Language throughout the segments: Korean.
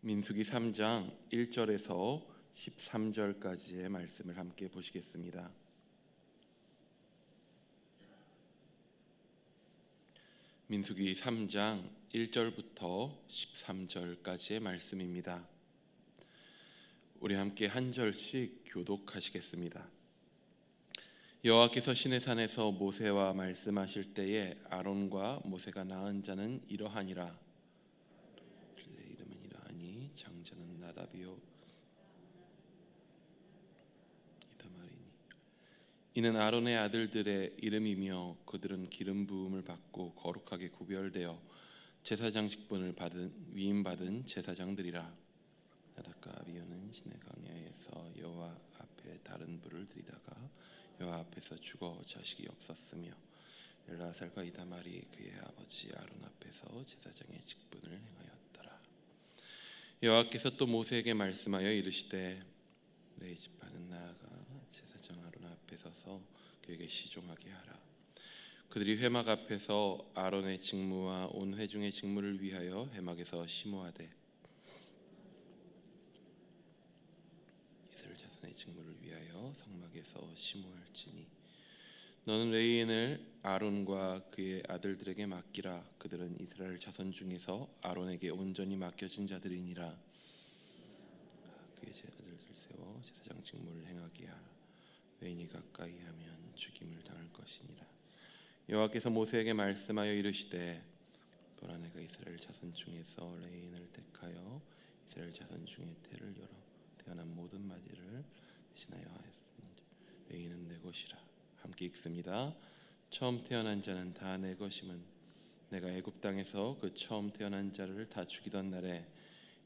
민수기 3장 1절에서 13절까지의 말씀을 함께 보시겠습니다. 민수기 3장 1절부터 13절까지의 말씀입니다. 우리 함께 한 절씩 교독하시겠습니다. 여호와께서 시내산에서 모세와 말씀하실 때에 아론과 모세가 낳은 자는 이러하니라. 이름은 이러하니 장자는 나답이요 이다말이니. 이는 아론의 아들들의 이름이며 그들은 기름 부음을 받고 거룩하게 구별되어 제사장 직분을 위임받은 제사장들이라. 나답과 아비후는 시내 광야에서 여호와 앞에 다른 불을 들이다가 여호와 앞에서 죽어 자식이 없었으며 엘라살과 이다말이 그의 아버지 아론 앞에서 제사장의 직분을 행하였더라. 여호와께서 또 모세에게 말씀하여 이르시되 레위 지파는 나아가 제사장 아론 앞에 서서 그에게 시종하게 하라. 그들이 회막 앞에서 아론의 직무와 온 회중의 직무를 위하여 회막에서 심호하되 이스라엘 자손의 직무를 위하여 성막에서 심호할지니 너는 레위인을 아론과 그의 아들들에게 맡기라. 그들은 이스라엘 자손 중에서 아론에게 온전히 맡겨진 자들이니라. 그의 아들들 세워 제사장 직무를 행하게 하라. 외인이 가까이 하면 죽임을 당할 것이니라. 여호와께서 모세에게 말씀하여 이르시되 보라 내가 이스라엘 자손 중에서 레위인을 택하여 이스라엘 자손 중에 태를 열어 태어난 모든 마디를 대신하여 하였으니 레위인은 내 것이라. 함께 읽습니다. 처음 태어난 자는 다 내 것임은 내가 애굽 땅에서 그 처음 태어난 자를 다 죽이던 날에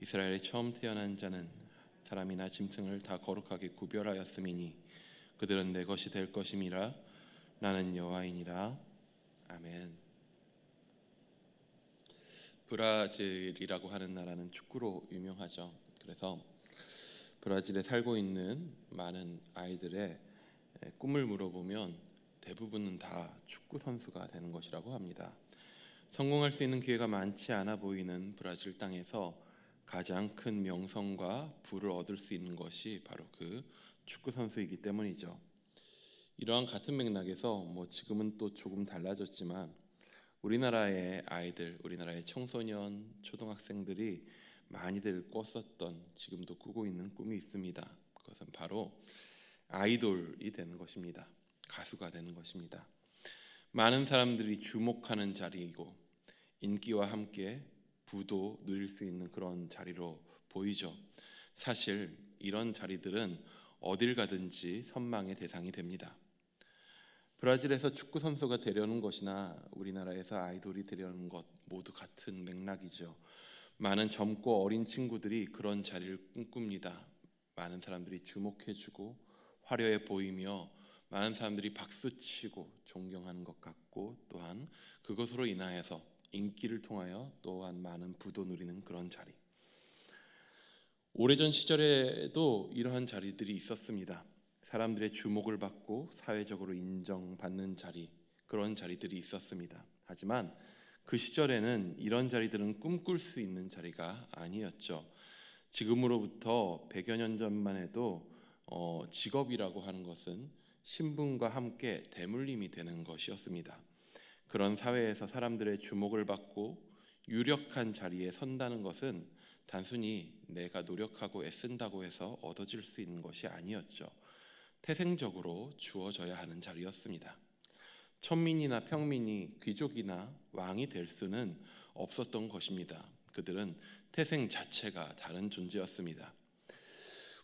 이스라엘의 처음 태어난 자는 사람이나 짐승을 다 거룩하게 구별하였음이니 그들은 내 것이 될 것임이라. 나는 여호와이니라. 아멘. 브라질이라고 하는 나라는 축구로 유명하죠. 그래서 브라질에 살고 있는 많은 아이들의 꿈을 물어보면 대부분은 다 축구 선수가 되는 것이라고 합니다. 성공할 수 있는 기회가 많지 않아 보이는 브라질 땅에서 가장 큰 명성과 부를 얻을 수 있는 것이 바로 그 축구 선수이기 때문이죠. 이러한 같은 맥락에서 지금은 또 조금 달라졌지만 우리나라의 아이들, 우리나라의 청소년, 초등학생들이 많이들 꿨었던, 지금도 꾸고 있는 꿈이 있습니다. 그것은 바로 아이돌이 되는 것입니다. 가수가 되는 것입니다. 많은 사람들이 주목하는 자리이고 인기와 함께 부도 누릴 수 있는 그런 자리로 보이죠. 사실 이런 자리들은 어딜 가든지 선망의 대상이 됩니다. 브라질에서 축구 선수가 되려는 것이나 우리나라에서 아이돌이 되려는 것 모두 같은 맥락이죠. 많은 젊고 어린 친구들이 그런 자리를 꿈꿉니다. 많은 사람들이 주목해주고 화려해 보이며 많은 사람들이 박수치고 존경하는 것 같고 또한 그것으로 인하여서 인기를 통하여 또한 많은 부도 누리는 그런 자리. 오래전 시절에도 이러한 자리들이 있었습니다. 사람들의 주목을 받고 사회적으로 인정받는 자리, 그런 자리들이 있었습니다. 하지만 그 시절에는 이런 자리들은 꿈꿀 수 있는 자리가 아니었죠. 지금으로부터 100여 년 전만 해도 직업이라고 하는 것은 신분과 함께 대물림이 되는 것이었습니다. 그런 사회에서 사람들의 주목을 받고 유력한 자리에 선다는 것은 단순히 내가 노력하고 애쓴다고 해서 얻어질 수 있는 것이 아니었죠. 태생적으로 주어져야 하는 자리였습니다. 천민이나 평민이 귀족이나 왕이 될 수는 없었던 것입니다. 그들은 태생 자체가 다른 존재였습니다.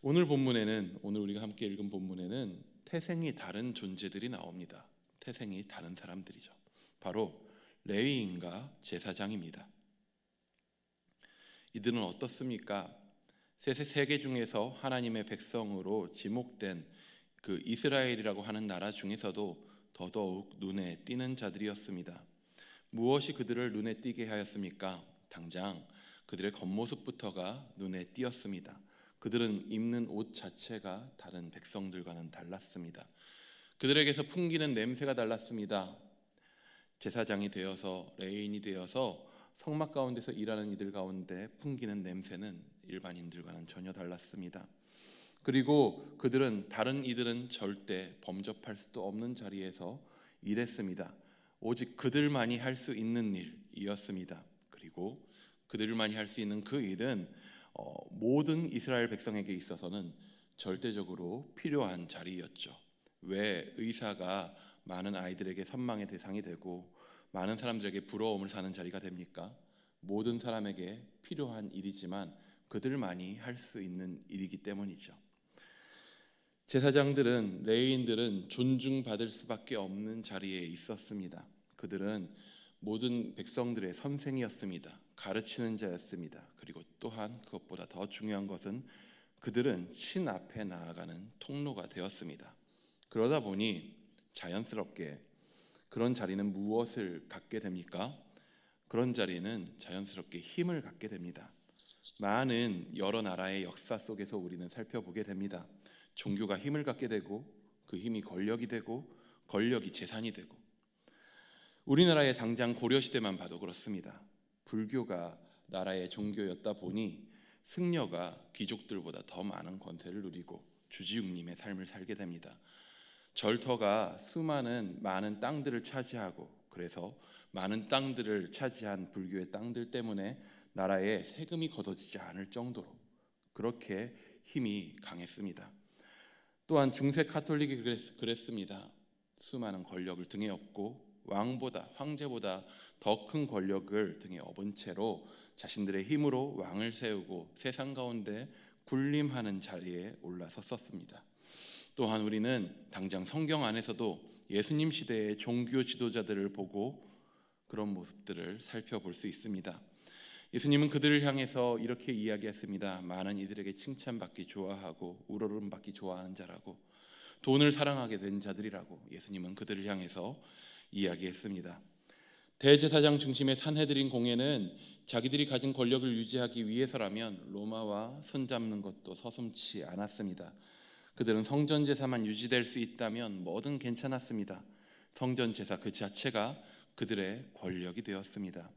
오늘 우리가 함께 읽은 본문에는 태생이 다른 존재들이 나옵니다. 태생이 다른 사람들이죠. 바로 레위인과 제사장입니다. 이들은 어떻습니까? 세계 중에서 하나님의 백성으로 지목된 그 이스라엘이라고 하는 나라 중에서도 더더욱 눈에 띄는 자들이었습니다. 무엇이 그들을 눈에 띄게 하였습니까? 당장 그들의 겉모습부터가 눈에 띄었습니다. 그들은 입는 옷 자체가 다른 백성들과는 달랐습니다. 그들에게서 풍기는 냄새가 달랐습니다. 제사장이 되어서 레위인이 되어서 성막 가운데서 일하는 이들 가운데 풍기는 냄새는 일반인들과는 전혀 달랐습니다. 그리고 다른 이들은 절대 범접할 수도 없는 자리에서 일했습니다. 오직 그들만이 할 수 있는 일이었습니다. 그리고 그들만이 할 수 있는 그 일은 모든 이스라엘 백성에게 있어서는 절대적으로 필요한 자리였죠. 왜 의사가 많은 아이들에게 선망의 대상이 되고 많은 사람들에게 부러움을 사는 자리가 됩니까? 모든 사람에게 필요한 일이지만 그들만이 할 수 있는 일이기 때문이죠. 제사장들은, 레위인들은 존중받을 수밖에 없는 자리에 있었습니다. 그들은 모든 백성들의 선생이었습니다. 가르치는 자였습니다. 그리고 또한 그것보다 더 중요한 것은 그들은 신 앞에 나아가는 통로가 되었습니다. 그러다 보니 자연스럽게 그런 자리는 무엇을 갖게 됩니까? 그런 자리는 자연스럽게 힘을 갖게 됩니다. 많은 여러 나라의 역사 속에서 우리는 살펴보게 됩니다. 종교가 힘을 갖게 되고 그 힘이 권력이 되고 권력이 재산이 되고, 우리나라의 당장 고려시대만 봐도 그렇습니다. 불교가 나라의 종교였다 보니 승려가 귀족들보다 더 많은 권세를 누리고 주지웅님의 삶을 살게 됩니다. 절터가 많은 땅들을 차지하고, 그래서 많은 땅들을 차지한 불교의 땅들 때문에 나라에 세금이 걷어지지 않을 정도로 그렇게 힘이 강했습니다. 또한 중세 카톨릭이 그랬습니다. 수많은 권력을 등에 업고 황제보다 더 큰 권력을 등에 업은 채로 자신들의 힘으로 왕을 세우고 세상 가운데 군림하는 자리에 올라섰었습니다. 또한 우리는 당장 성경 안에서도 예수님 시대의 종교 지도자들을 보고 그런 모습들을 살펴볼 수 있습니다. 예수님은 그들을 향해서 이렇게 이야기했습니다. 많은 이들에게 칭찬받기 좋아하고 우러름받기 좋아하는 자라고, 돈을 사랑하게 된 자들이라고 예수님은 그들을 향해서 이야기했습니다. 대제사장 중심의 산헤드린 공회는 자기들이 가진 권력을 유지하기 위해서라면 로마와 손잡는 것도 서슴지 않았습니다. 그들은 성전 제사만 유지될 수 있다면 뭐든 괜찮았습니다. 성전 제사 그 자체가 그들의 권력이 되었습니다.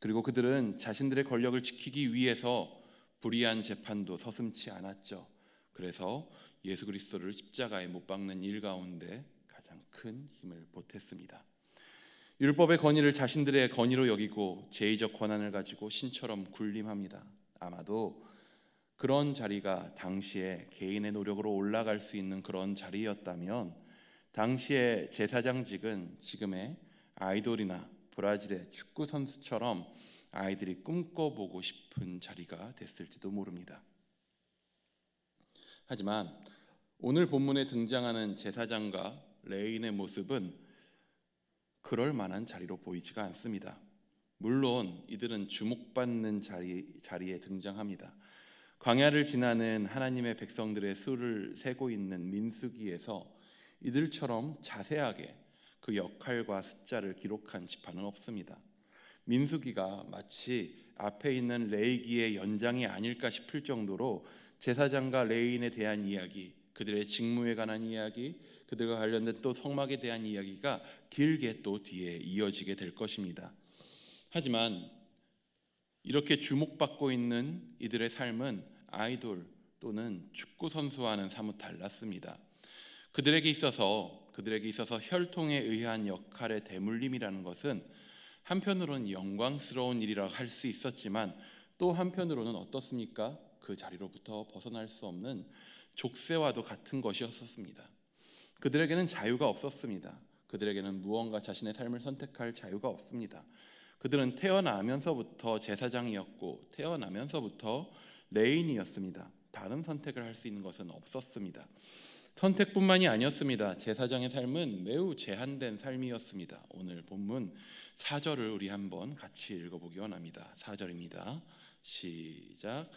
그리고 그들은 자신들의 권력을 지키기 위해서 불의한 재판도 서슴지 않았죠. 그래서 예수 그리스도를 십자가에 못 박는 일 가운데 가장 큰 힘을 보탰습니다. 율법의 권위를 자신들의 권위로 여기고 제의적 권한을 가지고 신처럼 군림합니다. 아마도 그런 자리가 당시에 개인의 노력으로 올라갈 수 있는 그런 자리였다면 당시의 제사장직은 지금의 아이돌이나 브라질의 축구 선수처럼 아이들이 꿈꿔보고 싶은 자리가 됐을지도 모릅니다. 하지만 오늘 본문에 등장하는 제사장과 레위인의 모습은 그럴 만한 자리로 보이지가 않습니다. 물론 이들은 주목받는 자리에 등장합니다. 광야를 지나는 하나님의 백성들의 수를 세고 있는 민수기에서 이들처럼 자세하게 그 역할과 숫자를 기록한 지파는 없습니다. 민수기가 마치 앞에 있는 레위기의 연장이 아닐까 싶을 정도로 제사장과 레위인에 대한 이야기, 그들의 직무에 관한 이야기, 그들과 관련된 또 성막에 대한 이야기가 길게 또 뒤에 이어지게 될 것입니다. 하지만 이렇게 주목받고 있는 이들의 삶은 아이돌 또는 축구 선수와는 사뭇 달랐습니다. 그들에게 있어서 혈통에 의한 역할의 대물림이라는 것은 한편으로는 영광스러운 일이라 할 수 있었지만 또 한편으로는 어떻습니까? 그 자리로부터 벗어날 수 없는 족쇄와도 같은 것이었습니다. 그들에게는 자유가 없었습니다. 그들에게는 무언가 자신의 삶을 선택할 자유가 없습니다. 그들은 태어나면서부터 제사장이었고 태어나면서부터 레위인이었습니다. 다른 선택을 할 수 있는 것은 없었습니다. 선택뿐만이 아니었습니다. 제사장의 삶은 매우 제한된 삶이었습니다. 오늘 본문 4절을 우리 한번 같이 읽어보기 원합니다. 4절입니다. 시작.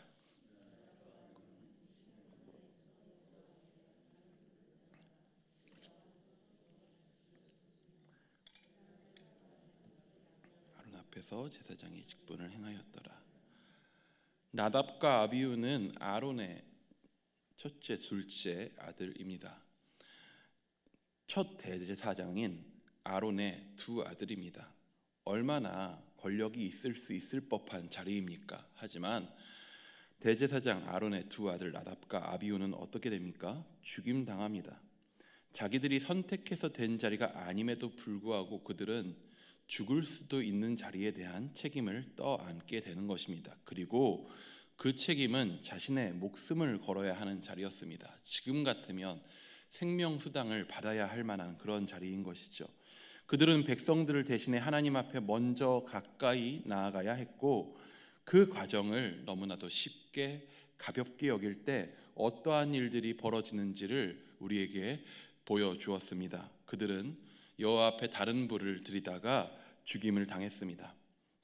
아론 앞에서 제사장의 직분을 행하였더라. 나답과 아비후는 아론의 첫째, 둘째 아들입니다. 첫 대제사장인 아론의 두 아들입니다. 얼마나 권력이 있을 수 있을 법한 자리입니까? 하지만 대제사장 아론의 두 아들 나답과 아비후는 어떻게 됩니까? 죽임당합니다. 자기들이 선택해서 된 자리가 아님에도 불구하고 그들은 죽을 수도 있는 자리에 대한 책임을 떠안게 되는 것입니다. 그리고 그 책임은 자신의 목숨을 걸어야 하는 자리였습니다. 지금 같으면 생명수당을 받아야 할 만한 그런 자리인 것이죠. 그들은 백성들을 대신해 하나님 앞에 먼저 가까이 나아가야 했고, 그 과정을 너무나도 쉽게 가볍게 여길 때 어떠한 일들이 벌어지는지를 우리에게 보여주었습니다. 그들은 여호와 앞에 다른 불을 들이다가 죽임을 당했습니다.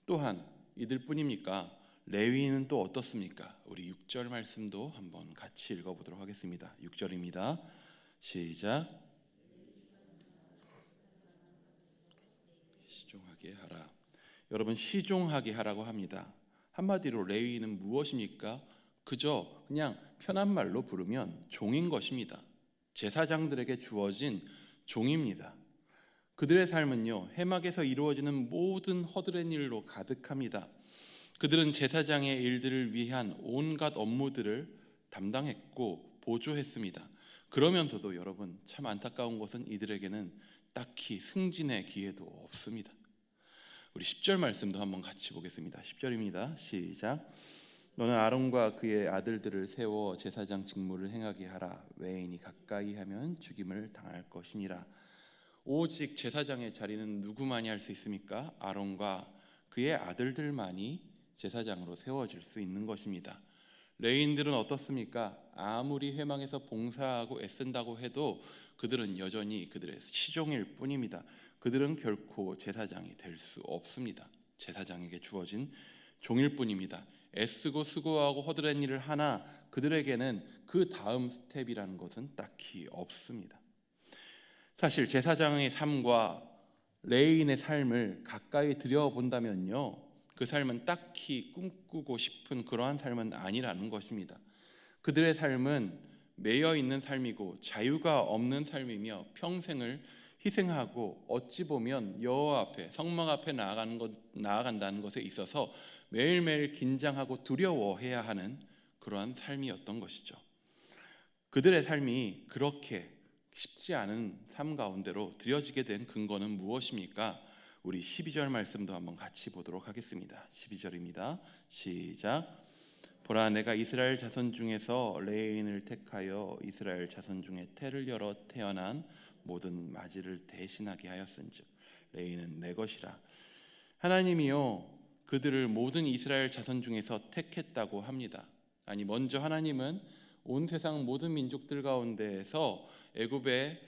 또한 이들뿐입니까? 레위인은 또 어떻습니까? 우리 6절 말씀도 한번 같이 읽어보도록 하겠습니다. 6절입니다. 시작. 시종하게 하라. 여러분, 시종하게 하라고 합니다. 한마디로 레위인은 무엇입니까? 그냥 편한 말로 부르면 종인 것입니다. 제사장들에게 주어진 종입니다. 그들의 삶은요, 회막에서 이루어지는 모든 허드렛 일로 가득합니다. 그들은 제사장의 일들을 위한 온갖 업무들을 담당했고 보조했습니다. 그러면서도 여러분, 참 안타까운 것은 이들에게는 딱히 승진의 기회도 없습니다. 우리 10절 말씀도 한번 같이 보겠습니다. 10절입니다. 시작. 너는 아론과 그의 아들들을 세워 제사장 직무를 행하게 하라. 외인이 가까이 하면 죽임을 당할 것이니라. 오직 제사장의 자리는 누구만이 할 수 있습니까? 아론과 그의 아들들만이 제사장으로 세워질 수 있는 것입니다. 레위인들은 어떻습니까? 아무리 회막에서 봉사하고 애쓴다고 해도 그들은 여전히 그들의 시종일 뿐입니다. 그들은 결코 제사장이 될 수 없습니다. 제사장에게 주어진 종일 뿐입니다. 애쓰고 수고하고 허드렛 일을 하나 그들에게는 그 다음 스텝이라는 것은 딱히 없습니다. 사실 제사장의 삶과 레위인의 삶을 가까이 들여본다면요, 그 삶은 딱히 꿈꾸고 싶은 그러한 삶은 아니라는 것입니다. 그들의 삶은 매여 있는 삶이고 자유가 없는 삶이며 평생을 희생하고 어찌 보면 여호와 앞에 성막 앞에 나아간다는 것에 있어서 매일매일 긴장하고 두려워해야 하는 그러한 삶이었던 것이죠. 그들의 삶이 그렇게 쉽지 않은 삶 가운데로 들여지게 된 근거는 무엇입니까? 우리 12절 말씀도 한번 같이 보도록 하겠습니다. 12절입니다. 시작. 보라, 내가 이스라엘 자손 중에서 레위인을 택하여 이스라엘 자손 중에 태를 열어 태어난 모든 마지를 대신하게 하였은즉 레위인은 내 것이라. 하나님이요, 그들을 모든 이스라엘 자손 중에서 택했다고 합니다. 아니, 먼저 하나님은 온 세상 모든 민족들 가운데에서 애굽에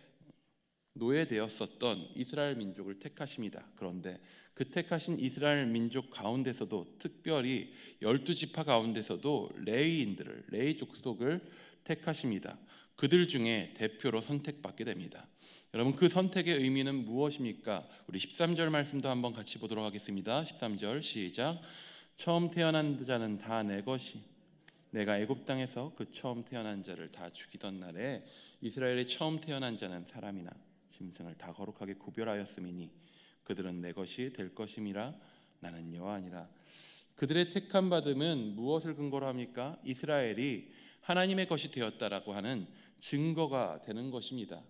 노예되었었던 이스라엘 민족을 택하십니다. 그런데 그 택하신 이스라엘 민족 가운데서도 특별히 12지파 가운데서도 레위인들을, 레위 족속을 택하십니다. 그들 중에 대표로 선택받게 됩니다. 여러분, 그 선택의 의미는 무엇입니까? 우리 13절 말씀도 한번 같이 보도록 하겠습니다. 13절 시작. 처음 태어난 자는 다 내 것이, 내가 애굽 땅에서 그 처음 태어난 자를 다 죽이던 날에 이스라엘의 처음 태어난 자는 사람이나 짐승을 다 거룩하게 구별하였음이니 그들은 내 것이 될 것임이라. 나는 여호와니라. 그들의 택함 받음은 무엇을 근거로 합니까? 이스라엘이 하나님의 것이 되었다라고 하는 증거가 되는 것입니다.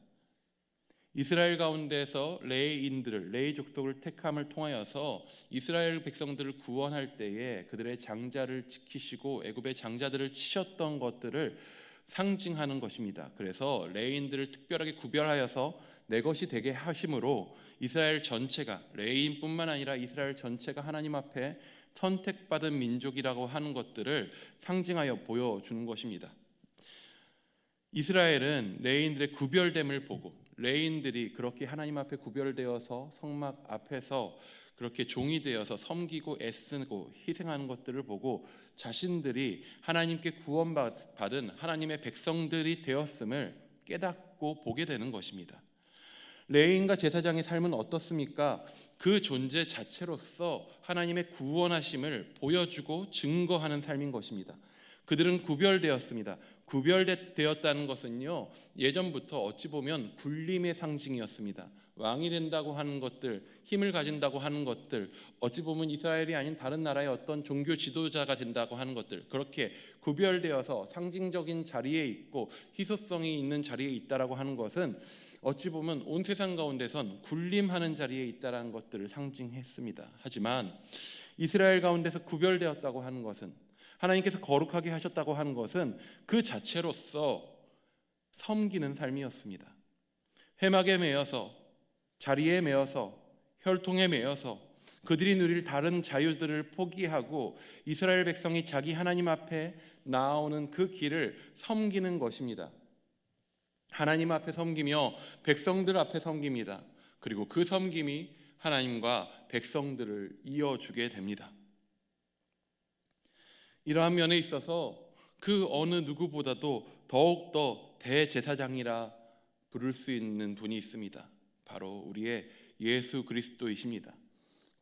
이스라엘 가운데서 레위인들을, 레위 족속을 택함을 통하여서 이스라엘 백성들을 구원할 때에 그들의 장자를 지키시고 애굽의 장자들을 치셨던 것들을 상징하는 것입니다. 그래서 레위인들을 특별하게 구별하여서 내 것이 되게 하심으로 이스라엘 전체가, 레위인뿐만 아니라 이스라엘 전체가 하나님 앞에 선택받은 민족이라고 하는 것들을 상징하여 보여주는 것입니다. 이스라엘은 레위인들의 구별됨을 보고, 레위인들이 그렇게 하나님 앞에 구별되어서 성막 앞에서 그렇게 종이 되어서 섬기고 애쓰고 희생하는 것들을 보고 자신들이 하나님께 구원받은 하나님의 백성들이 되었음을 깨닫고 보게 되는 것입니다. 레위인과 제사장의 삶은 어떻습니까? 그 존재 자체로서 하나님의 구원하심을 보여주고 증거하는 삶인 것입니다. 그들은 구별되었습니다. 구별되었다는 것은요, 예전부터 어찌 보면 굴림의 상징이었습니다. 왕이 된다고 하는 것들, 힘을 가진다고 하는 것들, 어찌 보면 이스라엘이 아닌 다른 나라의 어떤 종교 지도자가 된다고 하는 것들, 그렇게 구별되어서 상징적인 자리에 있고 희소성이 있는 자리에 있다라고 하는 것은 어찌 보면 온 세상 가운데선 굴림하는 자리에 있다라는 것들을 상징했습니다. 하지만 이스라엘 가운데서 구별되었다고 하는 것은, 하나님께서 거룩하게 하셨다고 하는 것은 그 자체로서 섬기는 삶이었습니다. 회막에 매여서, 자리에 매여서, 혈통에 매여서 그들이 누릴 다른 자유들을 포기하고 이스라엘 백성이 자기 하나님 앞에 나아오는 그 길을 섬기는 것입니다. 하나님 앞에 섬기며 백성들 앞에 섬깁니다. 그리고 그 섬김이 하나님과 백성들을 이어주게 됩니다. 이러한 면에 있어서 그 어느 누구보다도 더욱더 대제사장이라 부를 수 있는 분이 있습니다. 바로 우리의 예수 그리스도이십니다.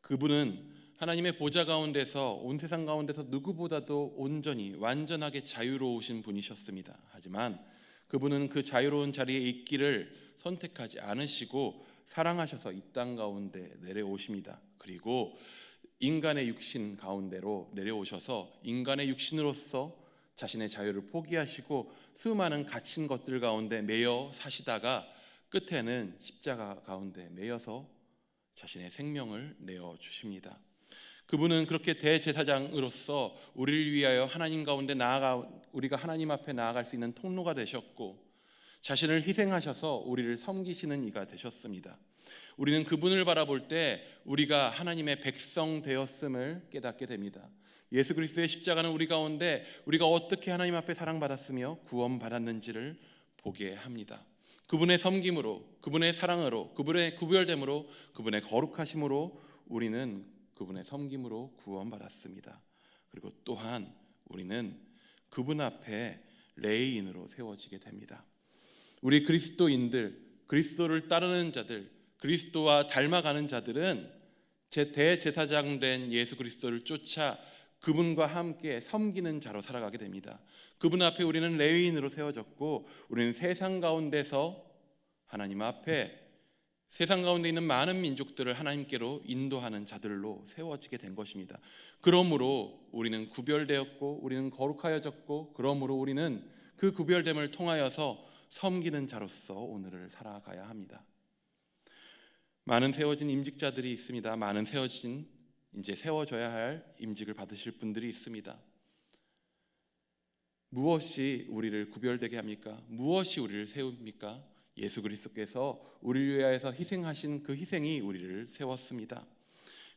그분은 하나님의 보좌 가운데서, 온 세상 가운데서 누구보다도 온전히 완전하게 자유로우신 분이셨습니다. 하지만 그분은 그 자유로운 자리에 있기를 선택하지 않으시고 사랑하셔서 이 땅 가운데 내려오십니다. 그리고 인간의 육신 가운데로 내려오셔서 인간의 육신으로서 자신의 자유를 포기하시고 수많은 갇힌 것들 가운데 매여 사시다가 끝에는 십자가 가운데 매여서 자신의 생명을 내어 주십니다. 그분은 그렇게 대제사장으로서 우리를 위하여 하나님 가운데 우리가 하나님 앞에 나아갈 수 있는 통로가 되셨고, 자신을 희생하셔서 우리를 섬기시는 이가 되셨습니다. 우리는 그분을 바라볼 때 우리가 하나님의 백성 되었음을 깨닫게 됩니다. 예수 그리스도의 십자가는 우리 가운데 우리가 어떻게 하나님 앞에 사랑받았으며 구원받았는지를 보게 합니다. 그분의 섬김으로, 그분의 사랑으로, 그분의 구별됨으로, 그분의 거룩하심으로 우리는 그분의 섬김으로 구원받았습니다. 그리고 또한 우리는 그분 앞에 레위인으로 세워지게 됩니다. 우리 그리스도인들, 그리스도를 따르는 자들, 그리스도와 닮아가는 자들은 제 대제사장 된 예수 그리스도를 쫓아 그분과 함께 섬기는 자로 살아가게 됩니다. 그분 앞에 우리는 레위인으로 세워졌고, 우리는 세상 가운데서 하나님 앞에 세상 가운데 있는 많은 민족들을 하나님께로 인도하는 자들로 세워지게 된 것입니다. 그러므로 우리는 구별되었고 우리는 거룩하여졌고, 그러므로 우리는 그 구별됨을 통하여서 섬기는 자로서 오늘을 살아가야 합니다. 많은 세워진 임직자들이 있습니다. 많은 이제 세워져야 할 임직을 받으실 분들이 있습니다. 무엇이 우리를 구별되게 합니까? 무엇이 우리를 세웁니까? 예수 그리스도께서 우리를 위하여서 희생하신 그 희생이 우리를 세웠습니다.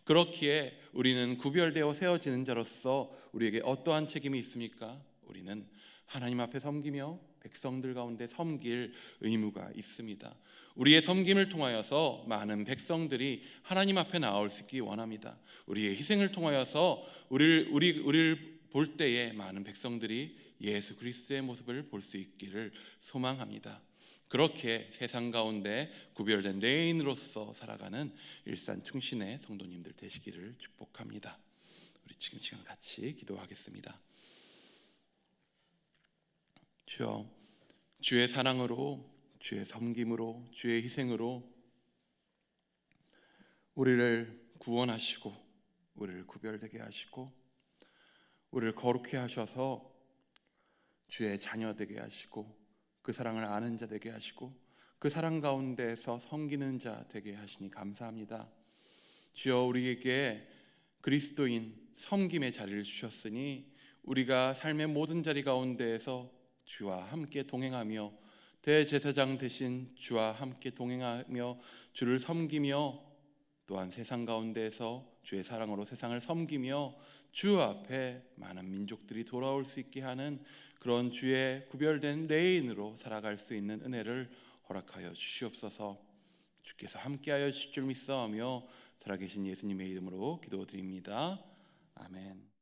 그렇기에 우리는 구별되어 세워지는 자로서 우리에게 어떠한 책임이 있습니까? 우리는 하나님 앞에 섬기며 백성들 가운데 섬길 의무가 있습니다. 우리의 섬김을 통하여서 많은 백성들이 하나님 앞에 나올 수 있기 원합니다. 우리의 희생을 통하여서 우리를 볼 때에 많은 백성들이 예수 그리스도의 모습을 볼 수 있기를 소망합니다. 그렇게 세상 가운데 구별된 레인으로서 살아가는 일산 충신의 성도님들 되시기를 축복합니다. 우리 지금 시간 같이 기도하겠습니다. 주여, 주의 사랑으로, 주의 섬김으로, 주의 희생으로 우리를 구원하시고 우리를 구별되게 하시고 우리를 거룩해 하셔서 주의 자녀 되게 하시고 그 사랑을 아는 자 되게 하시고 그 사랑 가운데서 섬기는 자 되게 하시니 감사합니다. 주여, 우리에게 그리스도인 섬김의 자리를 주셨으니 우리가 삶의 모든 자리 가운데에서 주와 함께 동행하며 대제사장 되신 주와 함께 동행하며 주를 섬기며 또한 세상 가운데에서 주의 사랑으로 세상을 섬기며 주 앞에 많은 민족들이 돌아올 수 있게 하는 그런 주의 구별된 레인으로 살아갈 수 있는 은혜를 허락하여 주시옵소서. 주께서 함께하여 주실 줄 믿사오며 살아계신 예수님의 이름으로 기도드립니다. 아멘.